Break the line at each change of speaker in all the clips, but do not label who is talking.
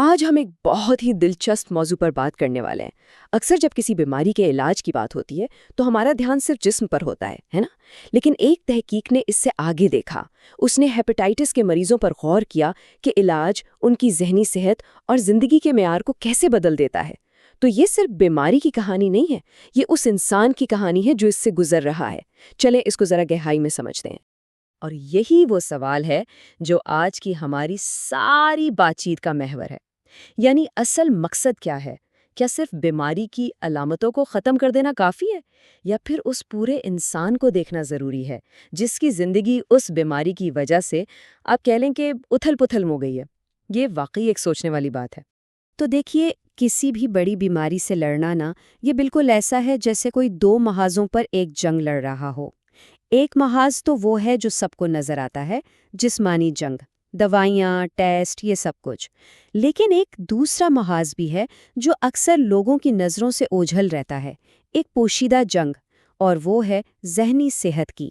آج ہم ایک بہت ہی دلچسپ موضوع پر بات کرنے والے ہیں۔ اکثر جب کسی بیماری کے علاج کی بات ہوتی ہے تو ہمارا دھیان صرف جسم پر ہوتا ہے نا؟ لیکن ایک تحقیق نے اس سے آگے دیکھا۔ اس نے ہیپاٹائٹس کے مریضوں پر غور کیا کہ علاج ان کی ذہنی صحت اور زندگی کے معیار کو کیسے بدل دیتا ہے۔ تو یہ صرف بیماری کی کہانی نہیں ہے، یہ اس انسان کی کہانی ہے جو اس سے گزر رہا ہے۔ چلیں اس کو ذرا گہرائی میں سمجھتے ہیں۔ اور یہی وہ سوال ہے جو آج کی ہماری ساری بات چیت کا محور ہے۔ یعنی اصل مقصد کیا ہے؟ کیا صرف بیماری کی علامتوں کو ختم کر دینا کافی ہے، یا پھر اس پورے انسان کو دیکھنا ضروری ہے جس کی زندگی اس بیماری کی وجہ سے آپ کہہ لیں کہ اتھل پتھل ہو گئی ہے؟ یہ واقعی ایک سوچنے والی بات ہے۔
تو دیکھیے، کسی بھی بڑی بیماری سے لڑنا نا، یہ بالکل ایسا ہے جیسے کوئی دو محاذوں پر ایک جنگ لڑ رہا ہو۔ ایک محاذ تو وہ ہے جو سب کو نظر آتا ہے، جسمانی جنگ، دوائیاں، ٹیسٹ، یہ سب کچھ۔ لیکن ایک دوسرا محاذ بھی ہے جو اکثر لوگوں کی نظروں سے اوجھل رہتا ہے، ایک پوشیدہ جنگ، اور وہ ہے ذہنی صحت کی۔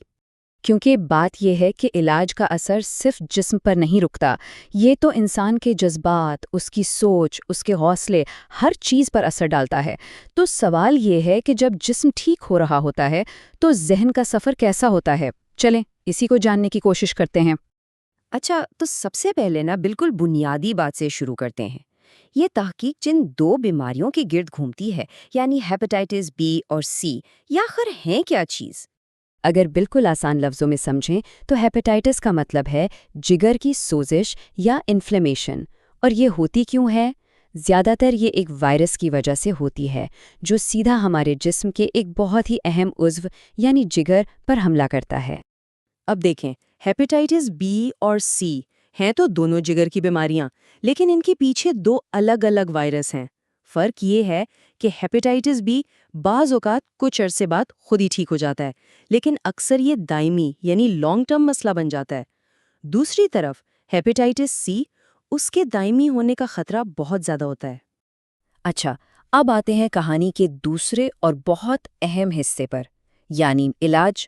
کیونکہ بات یہ ہے کہ علاج کا اثر صرف جسم پر نہیں رکتا، یہ تو انسان کے جذبات، اس کی سوچ، اس کے حوصلے، ہر چیز پر اثر ڈالتا ہے۔ تو سوال یہ ہے کہ جب جسم ٹھیک ہو رہا ہوتا ہے تو ذہن کا سفر کیسا ہوتا ہے؟ چلیں اسی کو جاننے کی کوشش کرتے ہیں۔
اچھا، تو سب سے پہلے نا بالکل بنیادی بات سے شروع کرتے ہیں۔ یہ تحقیق جن دو بیماریوں کے گرد گھومتی ہے، یعنی ہیپاٹائٹس بی اور سی، یہ آخر ہیں کیا چیز؟
اگر بالکل آسان لفظوں میں سمجھیں تو ہیپاٹائٹس کا مطلب ہے جگر کی سوزش یا انفلیمیشن۔ اور یہ ہوتی کیوں ہے؟ زیادہ تر یہ ایک وائرس کی وجہ سے ہوتی ہے جو سیدھا ہمارے جسم کے ایک بہت ہی اہم عضو یعنی جگر پر حملہ کرتا ہے۔
اب دیکھیں، ہیپاٹائٹس بی اور سی ہیں تو دونوں جگر کی بیماریاں، لیکن ان کے پیچھے دو الگ الگ وائرس ہیں۔ فرق یہ ہے کہ ہیپاٹائٹس بی بعض اوقات کچھ عرصے بعد خود ہی ٹھیک ہو جاتا ہے، لیکن اکثر یہ دائمی یعنی لانگ ٹرم مسئلہ بن جاتا ہے۔ دوسری طرف ہیپاٹائٹس سی، اس کے دائمی ہونے کا خطرہ بہت زیادہ ہوتا ہے۔
اچھا، اب آتے ہیں کہانی کے دوسرے اور بہت اہم حصے پر، یعنی علاج۔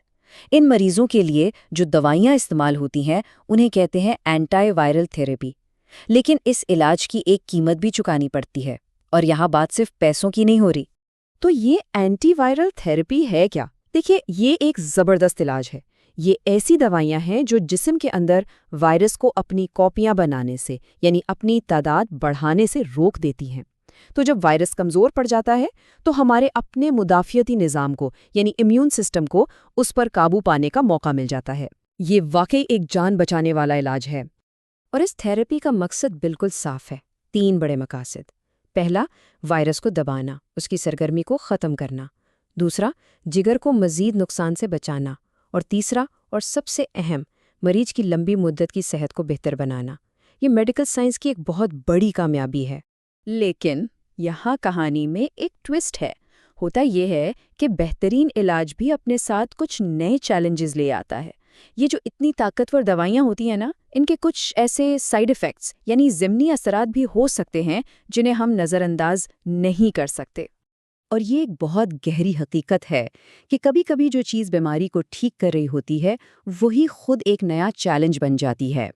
ان مریضوں کے لیے جو دوائیاں استعمال ہوتی ہیں انہیں کہتے ہیں اینٹی وائرل تھیراپی۔ لیکن اس علاج کی ایک قیمت بھی چکانی پڑتی ہے، اور یہاں بات صرف پیسوں کی نہیں ہو رہی۔
تو یہ اینٹی وائرل تھیراپی ہے کیا؟ دیکھیے، یہ ایک زبردست علاج ہے۔ یہ ایسی دوائیاں ہیں جو جسم کے اندر وائرس کو اپنی کاپیاں بنانے سے یعنی اپنی تعداد بڑھانے سے روک دیتی ہیں۔ تو جب وائرس کمزور پڑ جاتا ہے تو ہمارے اپنے مدافعتی نظام کو یعنی امیون سسٹم کو اس پر قابو پانے کا موقع مل جاتا ہے۔ یہ واقعی ایک جان بچانے والا علاج ہے۔ اور اس تھیراپی کا مقصد بالکل صاف ہے، 3 بڑے مقاصد۔ پہلا، وائرس کو دبانا، اس کی سرگرمی کو ختم کرنا۔ دوسرا، جگر کو مزید نقصان سے بچانا۔ اور تیسرا اور سب سے اہم، مریض کی لمبی مدت کی صحت کو بہتر بنانا۔ یہ میڈیکل سائنس کی ایک بہت بڑی کامیابی ہے۔
لیکن یہاں کہانی میں ایک ٹوسٹ ہے۔ ہوتا یہ ہے کہ بہترین علاج بھی اپنے ساتھ کچھ نئے چیلنجز لے آتا ہے۔ یہ جو اتنی طاقتور دوائیاں ہوتی ہیں نا، ان کے کچھ ایسے سائیڈ ایفیکٹس یعنی ضمنی اثرات بھی ہو سکتے ہیں جنہیں ہم نظر انداز نہیں کر سکتے۔
اور یہ ایک بہت گہری حقیقت ہے کہ کبھی کبھی جو چیز بیماری کو ٹھیک کر رہی ہوتی ہے وہی خود ایک نیا چیلنج بن جاتی ہے۔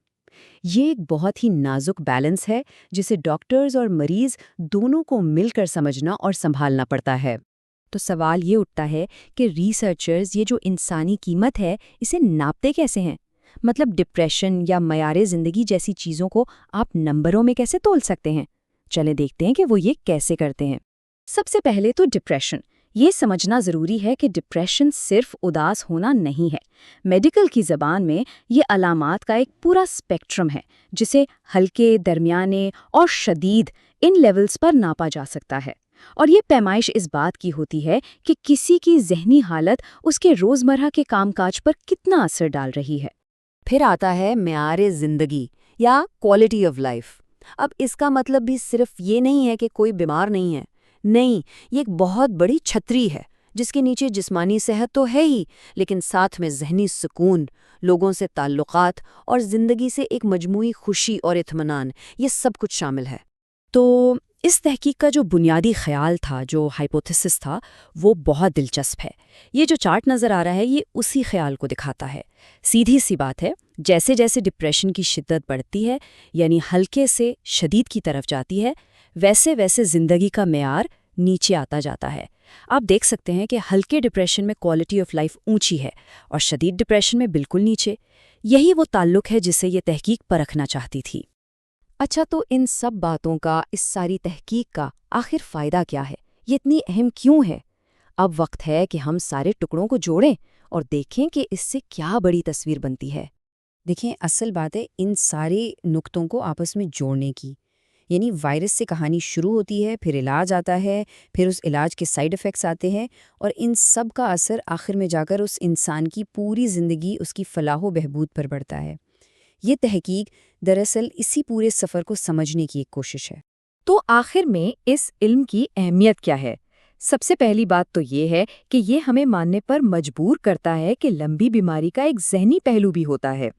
یہ ایک بہت ہی نازک بیلنس ہے جسے ڈاکٹرز اور مریض دونوں کو مل کر سمجھنا اور سنبھالنا پڑتا ہے۔
تو سوال یہ اٹھتا ہے کہ ریسرچرز یہ جو انسانی قیمت ہے اسے ناپتے کیسے ہیں؟ مطلب ڈپریشن یا معیار زندگی جیسی چیزوں کو آپ نمبروں میں کیسے تول سکتے ہیں؟ چلیں دیکھتے ہیں کہ وہ یہ کیسے کرتے ہیں۔
سب سے پہلے تو ڈپریشن۔ یہ سمجھنا ضروری ہے کہ ڈپریشن صرف اداس ہونا نہیں ہے۔ میڈیکل کی زبان میں یہ علامات کا ایک پورا اسپیکٹرم ہے جسے ہلکے، درمیانے اور شدید ان لیولز پر ناپا جا سکتا ہے۔ اور یہ پیمائش اس بات کی ہوتی ہے کہ کسی کی ذہنی حالت اس کے روزمرہ کے کام کاج پر کتنا اثر ڈال رہی ہے۔
پھر آتا ہے معیار زندگی یا کوالٹی آف لائف۔ اب اس کا مطلب بھی صرف یہ نہیں ہے کہ کوئی بیمار نہیں ہے، نہیں، یہ ایک بہت بڑی چھتری ہے جس کے نیچے جسمانی صحت تو ہے ہی، لیکن ساتھ میں ذہنی سکون، لوگوں سے تعلقات اور زندگی سے ایک مجموعی خوشی اور اطمینان، یہ سب کچھ شامل ہے۔
تو اس تحقیق کا جو بنیادی خیال تھا، جو ہائپوتھیسس تھا، وہ بہت دلچسپ ہے۔ یہ جو چارٹ نظر آ رہا ہے یہ اسی خیال کو دکھاتا ہے۔ سیدھی سی بات ہے،
جیسے جیسے ڈپریشن کی شدت بڑھتی ہے، یعنی ہلکے سے شدید کی طرف جاتی ہے، ویسے ویسے زندگی کا معیار نیچے آتا جاتا ہے۔ آپ دیکھ سکتے ہیں کہ ہلکے ڈپریشن میں کوالٹی آف لائف اونچی ہے اور شدید ڈپریشن میں بالکل نیچے۔ یہی وہ تعلق ہے جسے یہ تحقیق پرکھنا چاہتی تھی۔
اچھا، تو ان سب باتوں کا، اس ساری تحقیق کا آخر فائدہ کیا ہے؟ یہ اتنی اہم کیوں ہے؟ اب وقت ہے کہ ہم سارے ٹکڑوں کو جوڑیں اور دیکھیں کہ اس سے کیا بڑی تصویر بنتی ہے۔
دیکھیں، اصل بات ہے ان سارے نقطوں کو آپس میں جوڑنے کی۔ یعنی وائرس سے کہانی شروع ہوتی ہے، پھر علاج آتا ہے، پھر اس علاج کے سائیڈ ایفیکٹس آتے ہیں، اور ان سب کا اثر آخر میں جا کر اس انسان کی پوری زندگی، اس کی فلاح و بہبود پر پڑتا ہے۔ یہ تحقیق دراصل اسی پورے سفر کو سمجھنے کی ایک کوشش ہے۔
تو آخر میں اس علم کی اہمیت کیا ہے؟ سب سے پہلی بات تو یہ ہے کہ یہ ہمیں ماننے پر مجبور کرتا ہے کہ لمبی بیماری کا ایک ذہنی پہلو بھی ہوتا ہے۔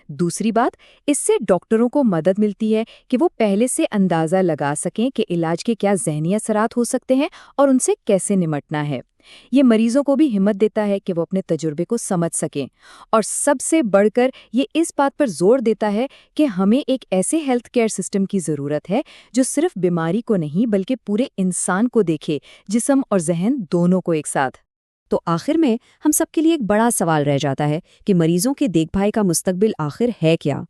دوسری بات، اس سے ڈاکٹروں کو مدد ملتی ہے کہ وہ پہلے سے اندازہ لگا سکیں کہ علاج کے کیا ذہنی اثرات ہو سکتے ہیں اور ان سے کیسے نمٹنا ہے۔ یہ مریضوں کو بھی ہمت دیتا ہے کہ وہ اپنے تجربے کو سمجھ سکیں، اور سب سے بڑھ کر یہ اس بات پر زور دیتا ہے کہ ہمیں ایک ایسے ہیلتھ کیئر سسٹم کی ضرورت ہے جو صرف بیماری کو نہیں بلکہ پورے انسان کو دیکھے، جسم اور ذہن دونوں کو ایک ساتھ۔
تو آخر میں ہم سب کے لیے ایک بڑا سوال رہ جاتا ہے کہ مریضوں کے دیکھ بھال کا مستقبل آخر ہے کیا؟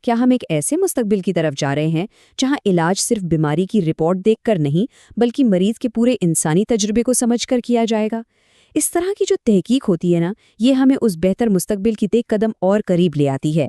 کیا ہم ایک ایسے مستقبل کی طرف جا رہے ہیں جہاں علاج صرف بیماری کی رپورٹ دیکھ کر نہیں بلکہ مریض کے پورے انسانی تجربے کو سمجھ کر کیا جائے گا؟ اس طرح کی جو تحقیق ہوتی ہے نا، یہ ہمیں اس بہتر مستقبل کی ایک قدم اور قریب لے آتی ہے۔